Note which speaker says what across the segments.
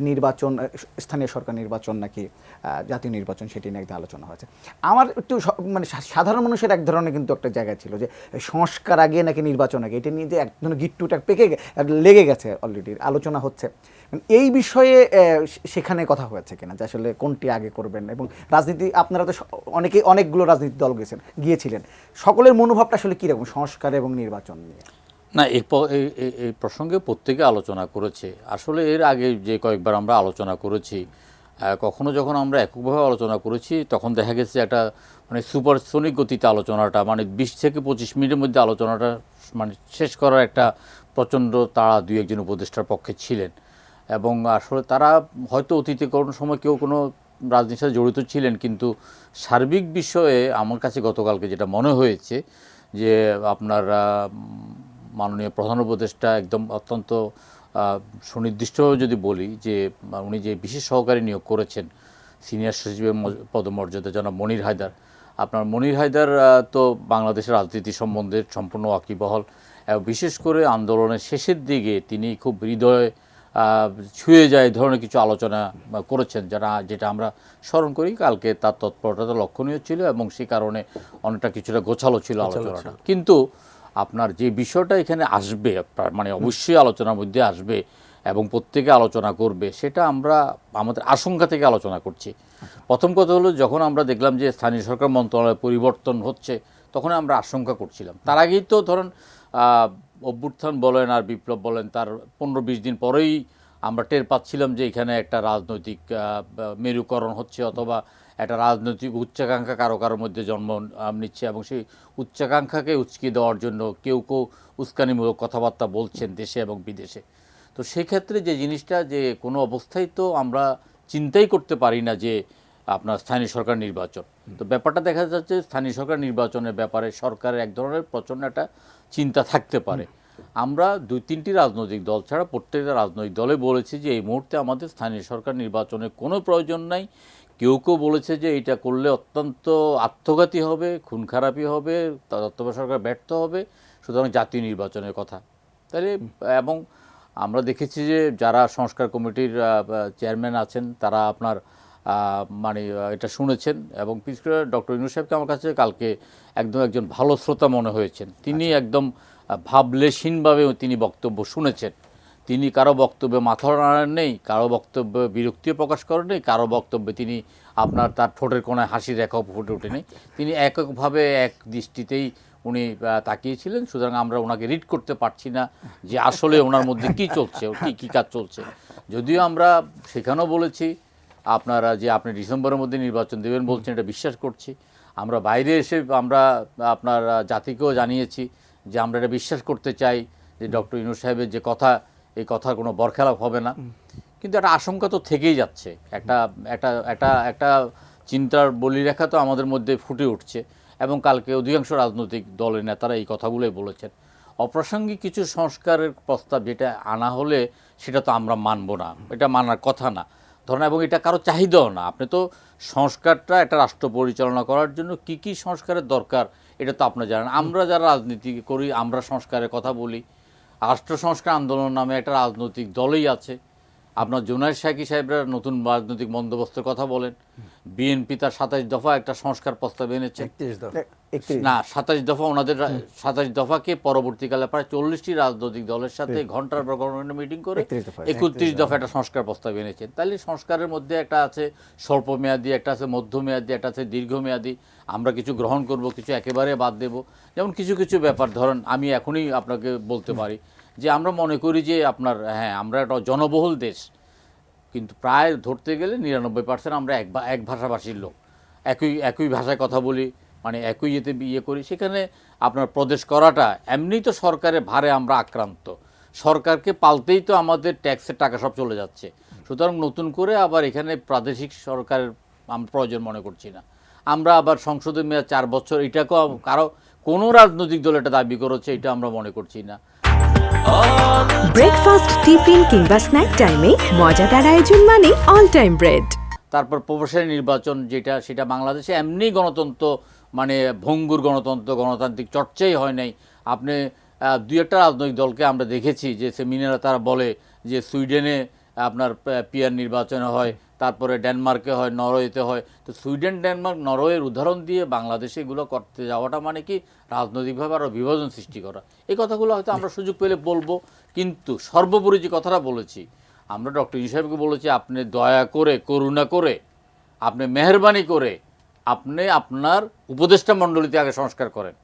Speaker 1: নির্বাচন, স্থানীয় সরকার নির্বাচন নাকি জাতীয় নির্বাচন, সেটি নিয়ে একটা আলোচনা হয়েছে। আমার একটু মানে সাধারণ মানুষের এক ধরনের কিন্তু একটা জায়গা ছিল যে সংস্কার আগে নাকি নির্বাচন আগে, এটা নিয়ে যে এক ধরনের গিট্টুটা লেগে গেছে, অলরেডি আলোচনা হচ্ছে। এই বিষয়ে সেখানে কথা হয়েছে কিনা যে আসলে কোনটি আগে করবেন? এবং রাজনীতি, আপনারা তো অনেকগুলো রাজনীতি দল গিয়েছিলেন, সকলের মনোভাবটা আসলে কীরকম সংস্কার এবং নির্বাচন নিয়ে?
Speaker 2: না, এই প্রসঙ্গে প্রত্যেকে আলোচনা করেছে। আসলে এর আগে যে কয়েকবার আমরা আলোচনা করেছি, কখনো যখন আমরা এককভাবে আলোচনা করেছি তখন দেখা গেছে একটা মানে সুপারসনিক গতিতে আলোচনাটা, মানে 20 থেকে 25 মিনিটের মধ্যে আলোচনাটা মানে শেষ করার একটা প্রচণ্ড তাড়া দুই একজন উপদেষ্টার পক্ষে ছিলেন। এবং আসলে তারা হয়তো অতীতে কোনো সময় কেউ কোনো রাজনীতির সাথে জড়িত ছিলেন, কিন্তু সার্বিক বিষয়ে আমার কাছে গতকালকে যেটা মনে হয়েছে যে আপনার মাননীয় প্রধান উপদেষ্টা একদম অত্যন্ত সুনির্দিষ্টভাবে যদি বলি যে উনি যে বিশেষ সহকারী নিয়োগ করেছেন সিনিয়র সচিবের পদমর্যাদা জনাব মনির হায়দার, আপনার মনির হায়দার তো বাংলাদেশের রাজনীতি সম্বন্ধে সম্পূর্ণ ওয়াকিবহাল, এবং বিশেষ করে আন্দোলনের শেষের দিকে তিনি খুব হৃদয়ে ছুঁয়ে যায় ধরনের কিছু আলোচনা করেছেন, যেটা আমরা স্মরণ করি। কালকে তার তৎপরতা লক্ষণীয় ছিল এবং সেই কারণে অনেকটা কিছুটা গোছালো ছিল আলোচনাটা। কিন্তু আপনার যে বিষয়টা এখানে আসবে, মানে অবশ্যই আলোচনার মধ্যে আসবে এবং প্রত্যেকে আলোচনা করবে, সেটা আমরা আমাদের আশঙ্কা থেকে আলোচনা করছি। প্রথম কথা হলো, যখন আমরা দেখলাম যে স্থানীয় সরকার মন্ত্রণালয় পরিবর্তন হচ্ছে, তখন আমরা আশঙ্কা করছিলাম। তার আগেই তো ধরেন অভ্যুত্থান বলেন আর বিপ্লব বলেন, তার 15-20 দিন পরেই আমরা টের পাচ্ছিলাম যে এখানে একটা রাজনৈতিক মেরুকরণ হচ্ছে, অথবা একটা রাজনৈতিক উচ্চাকাঙ্ক্ষা কারো কারোর মধ্যে জন্ম নিচ্ছে, এবং সেই উচ্চাকাঙ্ক্ষাকে উচকি দেওয়ার জন্য কেউ উস্কানিমূলক কথাবার্তা বলছেন দেশে এবং বিদেশে। তো সেক্ষেত্রে যে জিনিসটা, যে কোনো অবস্থায় তো আমরা চিন্তাই করতে পারি না যে আপনার স্থানীয় সরকার নির্বাচন, তো ব্যাপারটা দেখা যাচ্ছে স্থানীয় সরকার নির্বাচনের ব্যাপারে সরকারের এক ধরনের প্রচণ্ড একটা চিন্তা থাকতে পারে। আমরা 2-3টি রাজনৈতিক দল ছাড়া প্রত্যেকটা রাজনৈতিক দলে বলেছি যে এই মুহূর্তে আমাদের স্থানীয় সরকার নির্বাচনের কোনো প্রয়োজন নাই। কেউ বলেছে যে এটা করলে অত্যন্ত আত্মঘাতী হবে, খুন খারাপি হবে, তত্ত্বাবধায়ক সরকার ব্যর্থ হবে, সুতরাং জাতীয় নির্বাচনের কথা। তাহলে এবং আমরা দেখেছি যে যারা সংস্কার কমিটির চেয়ারম্যান আছেন তারা আপনার মানে এটা শুনেছেন, এবং বিশেষ করে ডক্টর ইউনূস সাহেবকে আমার কাছে কালকে একজন ভালো শ্রোতা মনে হয়েছেন। তিনি একদম ভাবলেশহীনভাবে তিনি বক্তব্য শুনেছেন। তিনি কারো বক্তব্যে মাথা নাড়েন নেই, কারো বক্তব্যে বিরক্তিও প্রকাশ করেন নেই, কারো বক্তব্যে তিনি আপনার তার ঠোঁটের কোণায় হাসির রেখাও ফুটে ওঠেনি। তিনি এককভাবে এক দৃষ্টিতেই উনি তাকিয়েছিলেন। সুতরাং আমরা ওনাকে রিড করতে পারছি না যে আসলে ওনার মধ্যে কী চলছে, কী কাজ চলছে। যদিও আমরা সেখানেও বলেছি আপনারা যে আপনি ডিসেম্বরের মধ্যে নির্বাচন দেবেন বলছেন, এটা বিশ্বাস করছি। আমরা বাইরে এসে আমরা আপনার জাতিকেও জানিয়েছি যে আমরা এটা বিশ্বাস করতে চাই যে ডক্টর ইউনূস সাহেবের যে কথা, এই কথার কোনো বরখেলাপ হবে না। কিন্তু একটা আশঙ্কা তো থেকেই যাচ্ছে, একটা একটা একটা একটা চিন্তার বলিরেখা তো আমাদের মধ্যে ফুটে উঠছে, এবং কালকে অধিকাংশ রাজনৈতিক দলের নেতারা এই কথাগুলোই বলেছেন। অপ্রাসঙ্গিক কিছু সংস্কারের প্রস্তাব যেটা আনা হলে সেটা তো আমরা মানব না, এটা মানার কথা না ধরেন, এবং এটা কারো চাহিদাও না। আপনি তো সংস্কারটা একটা রাষ্ট্র পরিচালনা করার জন্য কি কি সংস্কারের দরকার এটা তো আপনারা জানেন। আমরা যারা রাজনীতি করি আমরা সংস্কারের কথা বলি। রাষ্ট্র সংস্কার আন্দোলন নামে একটা রাজনৈতিক দলই আছে। আপনার জুনায়েদ সাকি সাহেবরা নতুন রাজনৈতিক বন্দোবস্তের কথা বলেন। বিএনপি তার 27 দফা একটা সংস্কার প্রস্তাব এনেছে, না 27 দফা, ওনাদের 27 দফাকে পরবর্তীকালে প্রায় 40টি রাজনৈতিক দলের সাথে ঘন্টার পর ঘন্টা মিটিং করে 31 দফা একটা সংস্কার প্রস্তাব এনেছেন। তাহলে সংস্কারের মধ্যে একটা আছে স্বল্পমেয়াদী, একটা আছে মধ্যমেয়াদী, একটা আছে দীর্ঘমেয়াদী। আমরা কিছু গ্রহণ করব, কিছু একেবারে বাদ দেব। যেমন কিছু কিছু ব্যাপার ধরেন, আমি এখনই আপনাকে বলতে পারি যে আমরা মনে করি যে আপনার আমরা একটা জনবহুল দেশ, কিন্তু প্রায় ধরতে গেলে 99% আমরা এক ভাষাভাষীর লোক, একই ভাষায় কথা বলি, মানে একই ইয়ে করি। সেখানে আপনার প্রদেশ করাটা এমনি তো সরকারের ভারে আমরা আক্রান্ত, সরকারকে পালতেই তো আমাদের ট্যাক্সের টাকা সব চলে যাচ্ছে। সুতরাং নতুন করে আবার এখানে প্রাদেশিক সরকারের আমরা প্রয়োজন মনে করছি না। আমরা আবার সংসদের মেয়াদ 4 বছর, এটাকেও কোনো রাজনৈতিক দল এটা দাবি করেছে, এটা আমরা মনে করছি না।
Speaker 3: ব্রেকফাস্ট, টিফিন কিংবা স্ন্যাক টাইমে মজাদার আয়োজন মানে অল টাইম ব্রেড।
Speaker 2: তারপর প্রফেশনাল নির্বাচন সেটা বাংলাদেশে এমনি গণতন্ত্র, মানে ভঙ্গুর গণতন্ত্র, গণতান্ত্রিক চর্চাই হয় নাই। আপনি 2-1টা রাজনৈতিক দলকে আমরা দেখেছি যে সেমিনারে তারা বলে যে সুইডেনে আপনার পিয়ার নির্বাচনে হয়, তারপরে ডেনমার্কে হয়, নরওয়েতে হয়। তো সুইডেন, ডেনমার্ক, নরওয়ের উদাহরণ দিয়ে বাংলাদেশে এগুলো করতে যাওয়াটা মানে কি রাজনৈতিকভাবে আরও বিভাজন সৃষ্টি করা। এই কথাগুলো হয়তো আমরা সুযোগ পেলে বলবো, কিন্তু সর্বোপরি যে কথাটা বলেছি, আমরা ডক্টর ইউনূস সাহেবকে বলেছি, আপনি দয়া করে, করুণা করে, আপনি মেহরবানি করে আপনি আপনার উপদেষ্টা মণ্ডলীতে আগে সংস্কার করেন,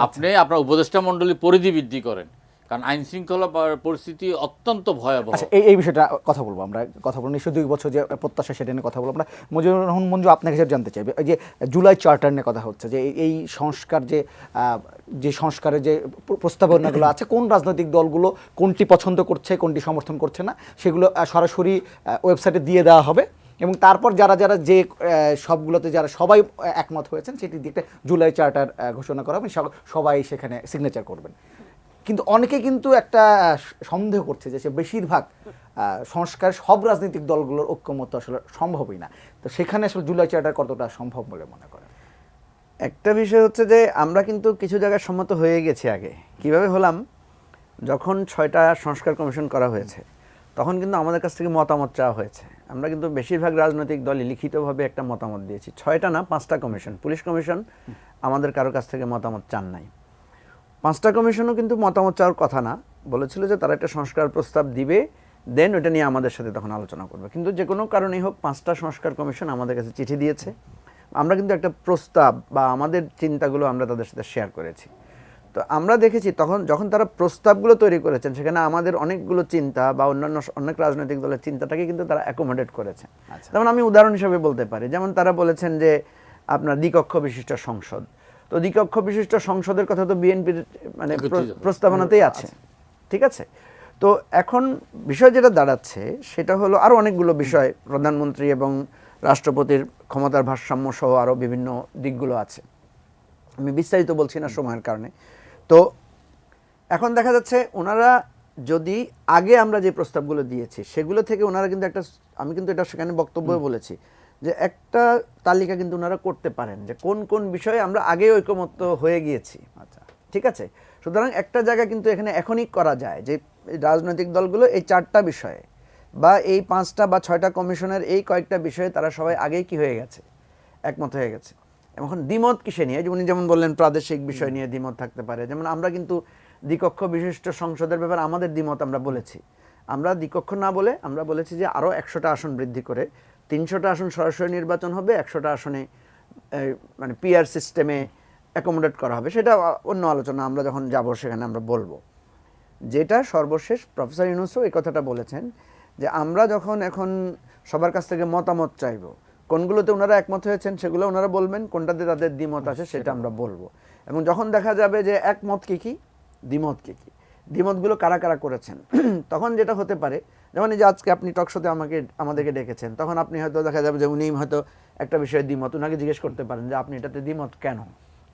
Speaker 2: আপনি আপনার উপদেষ্টা মণ্ডলী পরিধি বৃদ্ধি করেন, কারণ আইন শৃঙ্খলা পরিস্থিতি অত্যন্ত ভয়াবহ।
Speaker 1: আচ্ছা, এই বিষয়টা কথা বলবো আমরা, কথা বলবো নিশ্চয়ই 2 বছর যে প্রত্যাশা সেটা নিয়ে কথা বলবো আমরা। মজিবুর রহমান মঞ্জু, আপনার কাছে জানতে চাইবে, ওই যে জুলাই চার্টার নিয়ে কথা হচ্ছে, যে এই সংস্কার যে সংস্কারের যে প্রস্তাবনাগুলো আছে, কোন রাজনৈতিক দলগুলো কোনটি পছন্দ করছে, কোনটি সমর্থন করছে না, সেগুলো সরাসরি ওয়েবসাইটে দিয়ে দেওয়া হবে, এবং তারপর যারা যারা যে সবগুলোতে যারা সবাই একমত হয়েছেন সেটি দিয়ে একটা জুলাই চার্টার ঘোষণা করা হবে, সবাই সেখানে সিগনেচার করবেন। কিন্তু অনেকে কিন্তু একটা সন্দেহ করছে যে সে বেশিরভাগ সংস্কার সব রাজনৈতিক দলগুলোর ঐক্যমত আসলে সম্ভবই না। তো সেখানে আসলে জুলাই চার্টার কতটা সম্ভব বলে মনে করেন?
Speaker 4: একটা বিষয় হচ্ছে যে আমরা কিন্তু কিছু জায়গায় সম্মত হয়ে গেছি আগে। কিভাবে হলাম, যখন 6টা সংস্কার কমিশন করা হয়েছে তখন কিন্তু আমাদের কাছ থেকে মতামত চাওয়া হয়েছে। আমরা কিন্তু বেশিরভাগ রাজনৈতিক দলই লিখিতভাবে একটা মতামত দিয়েছি। 6টা না, 5টা কমিশন, পুলিশ কমিশন আমাদের কারো কাছ থেকে মতামত চান নাই। 5টা কমিশনও কিন্তু মতামত চাওয়ার কথা না, বলেছিল যে তারা একটা সংস্কার প্রস্তাব দিবে, দেন ওটা নিয়ে আমাদের সাথে তখন আলোচনা করবে। কিন্তু যে কোনো কারণেই হোক 5টা সংস্কার কমিশন আমাদের কাছে চিঠি দিয়েছে, আমরা কিন্তু একটা প্রস্তাব বা আমাদের চিন্তাগুলো আমরা তাদের সাথে শেয়ার করেছি। তো আমরা দেখেছি তখন যখন তারা প্রস্তাবগুলো তৈরি করেছেন, সেখানে আমাদের অনেকগুলো চিন্তা বা অন্যান্য অনেক রাজনৈতিক দলের চিন্তাটাকে কিন্তু তারা অ্যাকোমোডেট করেছেন। যেমন আমি উদাহরণ হিসেবে বলতে পারি, যেমন তারা বলেছেন যে আপনার দ্বিকক্ষ বিশিষ্ট সংসদ। তো দ্বিকক্ষ বিশিষ্ট সংসদের কথা তো বিএনপির মানে প্রস্তাবনাতেই আছে, ঠিক আছে। তো এখন বিষয় যেটা দাঁড়াচ্ছে সেটা হলো আরও অনেকগুলো বিষয়, প্রধানমন্ত্রী এবং রাষ্ট্রপতির ক্ষমতার ভারসাম্য সহ আরও বিভিন্ন দিকগুলো আছে, আমি বিস্তারিত বলছি না সময়ের কারণে। তো এখন দেখা যাচ্ছে ওনারা যদি আগে আমরা যে প্রস্তাবগুলো দিয়েছি সেগুলো থেকে ওনারা কিন্তু একটা, আমি কিন্তু এটা সেখানে বক্তব্য বলেছি যে একটা তালিকা কিন্তু ওনারা করতে পারেন যে কোন কোন বিষয়ে আমরা আগে ঐকমত্য হয়ে গিয়েছি। আচ্ছা, ঠিক আছে। সুতরাং একটা জায়গা কিন্তু এখানে এখনই করা যায় যে রাজনৈতিক দলগুলো এই 4টা বিষয়ে বা এই 5টা বা 6টা কমিশনের এই কয়েকটা বিষয়ে তারা সবাই আগেই কি হয়ে গেছে, একমত হয়ে গেছে। এখন দ্বিমত কিসে নিয়ে, উনি যেমন বললেন প্রাদেশিক বিষয় নিয়ে দ্বিমত থাকতে পারে, যেমন আমরা কিন্তু দ্বিকক্ষ বিশিষ্ট সংসদের ব্যাপারে আমাদের দ্বিমত আমরা বলেছি। আমরা দ্বিকক্ষ না বলে আমরা বলেছি যে আরও 100টা আসন বৃদ্ধি করে 300টা আসন সরাসরি নির্বাচন হবে, 100টা আসনে মানে পিআর সিস্টেমে অ্যাকোমোডেট করা হবে। সেটা অন্য আলোচনা, আমরা যখন যাব সেখানে আমরা বলবো। যেটা সর্বশেষ প্রফেসর ইউনূসও এই কথাটা বলেছেন যে আমরা যখন এখন সবার কাছ থেকে মতামত চাইব, কোনগুলোতে ওনারা একমত হয়েছেন সেগুলো ওনারা বলবেন, কোনটাতে তাদের দ্বিমত আছে সেটা আমরা বলবো। এবং যখন দেখা যাবে যে একমত কী কী, দ্বিমত কী কী, দ্বিমতগুলো কারা কারা করেছেন, তখন যেটা হতে পারে, যেমন এই যে আজকে আপনি টকশোতে আমাদেরকে ডেকেছেন, তখন আপনি হয়তো দেখা যাবে যে উনি হয়তো একটা বিষয়ে দ্বিমত, ওনাকে জিজ্ঞেস করতে পারেন যে আপনি এটাতে দ্বিমত কেন।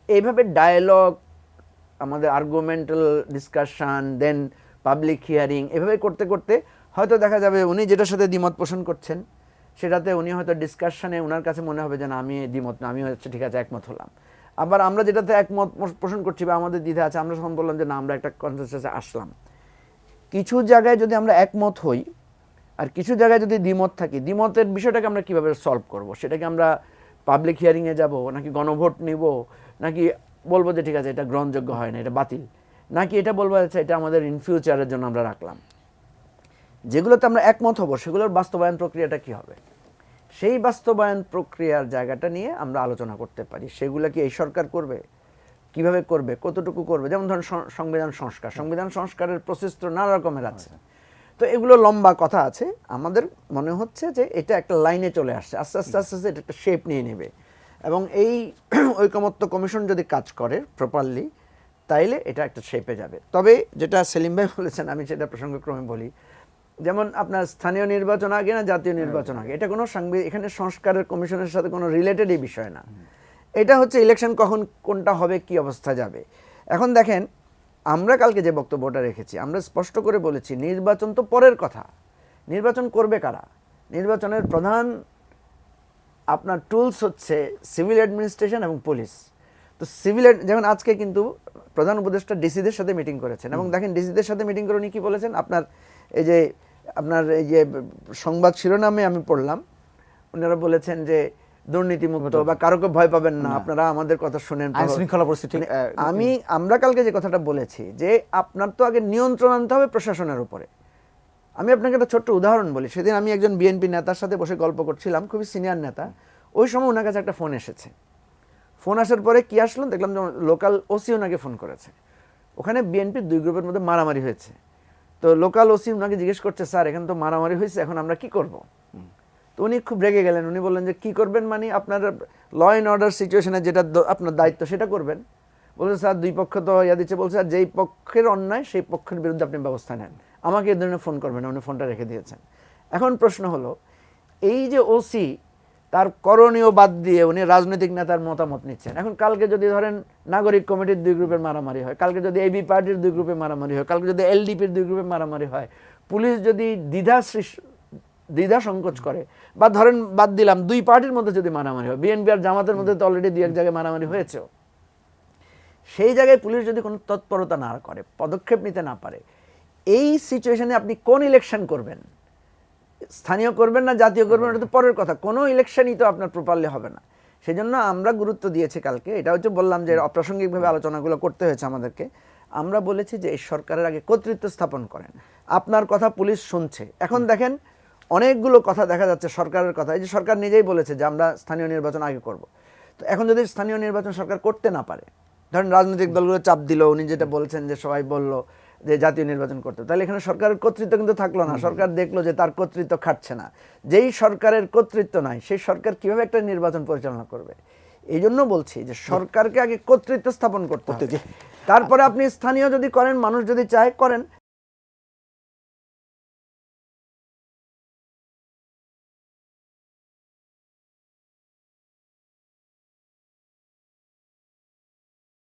Speaker 4: এইভাবে ডায়ালগ, আমাদের আর্গুমেন্টাল ডিসকাশন, দেন পাবলিক হিয়ারিং, এভাবে করতে করতে হয়তো দেখা যাবে উনি যেটার সাথে দ্বিমত পোষণ করছেন সেটাতে উনি হয়তো ডিসকাশনে ওনার কাছে মনে হবে যে না, আমি দ্বিমত না, আমি হচ্ছে ঠিক আছে একমত হলাম। আবার আমরা যেটাতে একমত পোষণ করছি বা আমাদের দ্বিধা আছে, আমরা যখন বললাম যে না, আমরা একটা কনসেনসাসে আসলাম। কিছু জায়গায় যদি আমরা একমত হই আর কিছু জায়গায় যদি দ্বিমত থাকি, দ্বিমতের বিষয়টাকে আমরা কীভাবে সলভ করব, সেটাকে আমরা পাবলিক হিয়ারিংয়ে যাব, নাকি গণভোট নিব, নাকি বলবো যে ঠিক আছে এটা গ্রহণযোগ্য হয় না, এটা বাতিল, নাকি এটা বলবো আচ্ছা এটা আমাদের ইন ফিউচারের জন্য আমরা রাখলাম। যেগুলোতে আমরা একমত হব সেগুলোর বাস্তবায়ন প্রক্রিয়াটা কি হবে, সেই বাস্তবায়ন প্রক্রিয়ার জায়গাটা নিয়ে আমরা আলোচনা করতে পারি। সেগুলো কি এই সরকার করবে, কিভাবে করবে, কতটুকু করবে। যেমন ধরুন সংবিধান সংস্কার, সংবিধান সংস্কারের প্রসেস তো নানা রকমের আছে, তো এগুলো লম্বা কথা আছে। আমাদের মনে হচ্ছে যে এটা একটা লাইনে চলে আসছে, আস্তে আস্তে আস্তে আস্তে এটা একটা শেপ নিয়ে নেবে। এবং এই ঐকমত্য কমিশন যদি কাজ করে প্রপারলি, তাইলে এটা একটা শেপে যাবে। তবে যেটা সেলিম ভাই বলেছেন, আমি সেটা প্রসঙ্গক্রমে বলি, যেমন আপনার স্থানীয় নির্বাচন আগে না জাতীয় নির্বাচন আগে, এটা কোনো এখানে সংস্কারের কমিশনের সাথে কোনো রিলেটেডই বিষয় না। এটা হচ্ছে ইলেকশন কখন কোনটা হবে, কি অবস্থা যাবে। এখন দেখেন, আমরা কালকে যে বক্তব্যটা রেখেছি, আমরা স্পষ্ট করে বলেছি নির্বাচন তো পরের কথা, নির্বাচন করবে কারা, নির্বাচনের প্রধান আপনার টুলস হচ্ছে সিভিল অ্যাডমিনিস্ট্রেশন এবং পুলিশ। তো সিভিল, যেমন আজকে কিন্তু প্রধান উপদেষ্টা ডিসিদের সাথে মিটিং করেছেন, এবং দেখেন ডিসিদের সাথে মিটিং করে উনি কী বলেছেন, আপনার এই যে আপনার এই যে সংবাদ শিরোনামে আমি পড়লাম, ওনারা বলেছেন যে দুর্নীতিমুক্ত বা কারোকে ভয় পাবেন না, আপনারা আমাদের কথা শুনেন।
Speaker 1: আইন শৃঙ্খলা পরিস্থিতি
Speaker 4: আমরা কালকে যে কথাটা বলেছি যে আপনার তো আগে নিয়ন্ত্রণ আনতে হবে প্রশাসনের উপরে। আমি আপনাকে একটা ছোট্ট উদাহরণ বলি। সেদিন আমি একজন বিএনপি নেতার সাথে বসে গল্প করছিলাম, খুবই সিনিয়র নেতা। ওই সময় ওনার কাছে একটা ফোন এসেছে। ফোন আসার পরে কি আসলো দেখলাম যে লোকাল ওসি ওনাকে ফোন করেছে। ওখানে বিএনপির 2 গ্রুপের মধ্যে মারামারি হয়েছে। তো লোকাল ওসি ওনাকে জিজ্ঞেস করছে, স্যার এখানে তো মারামারি হয়েছে, এখন আমরা কি করব? তো উনি খুব রেগে গেলেন। উনি বললেন যে কি করবেন, মানে আপনার ল অ্যান্ড অর্ডার সিচুয়েশনে যেটা আপনার দায়িত্ব সেটা করবেন। বলছে স্যার 2 পক্ষ তো ইয়া দিচ্ছে, বলছে আর যেই পক্ষের অন্যায় সেই পক্ষের বিরুদ্ধে আপনি ব্যবস্থা নেন, আমাকে এই ধরনের ফোন করবেন। উনি ফোনটা রেখে দিয়েছেন। এখন প্রশ্ন হলো, এই যে ওসি তার করণীয় বাদ দিয়ে উনি রাজনৈতিক নেতার মতামত নিচ্ছেন। এখন কালকে যদি ধরেন নাগরিক কমিটির 2 গ্রুপের মারামারি হয়, কালকে যদি এবি পার্টির 2 গ্রুপে মারামারি হয়, কালকে যদি এলডিপির 2 গ্রুপে মারামারি হয়, পুলিশ যদি দ্বিধা সংকোচ করে, বা ধরেন বাদ দিলাম 2 পার্টির মধ্যে যদি মারামারি হয়, বিএনপি আর জামাতের মধ্যে তো অলরেডি 2-1 জায়গায় মারামারি হয়েছেও, সেই জায়গায় পুলিশ যদি কোনো তৎপরতা না করে, পদক্ষেপ নিতে না পারে, এই সিচুয়েশনে আপনি কোন ইলেকশন করবেন? স্থানীয় করবেন না জাতীয় করবেন, এটা তো পরের কথা। কোনো ইলেকশনই তো আপনার প্রপারলি হবে না। সেই জন্য আমরা গুরুত্ব দিয়েছি কালকে। এটা হচ্ছে বললাম যে অপ্রাসঙ্গিকভাবে আলোচনাগুলো করতে হয়েছে আমাদেরকে। আমরা বলেছি যে এই সরকারের আগে কর্তৃত্ব স্থাপন করেন। আপনার কথা পুলিশ শুনছে। এখন দেখেন অনেকগুলো কথা দেখা যাচ্ছে সরকারের কথা। এই যে সরকার নিজেই বলেছে যে আমরা স্থানীয় নির্বাচন আগে করব। তো এখন যদি স্থানীয় নির্বাচন সরকার করতে না পারে, ধরেন রাজনৈতিক দলগুলো চাপ দিল, উনি যেটা বলছেন যে সবাই বলল যে জাতীয় নির্বাচন করতে, তাহলে এখানে সরকারের কর্তৃত্ব কিন্তু থাকলো না। সরকার দেখলো যে তার কর্তৃত্ব খাটছে না। যেই সরকারের কর্তৃত্ব নাই, সেই সরকার কিভাবে একটা নির্বাচন পরিচালনা করবে? এই জন্য বলছি যে সরকারকে আগে কর্তৃত্ব স্থাপন করতে হবে, তারপরে আপনি স্থানীয় যদি করেন, মানুষ যদি চায় করেন।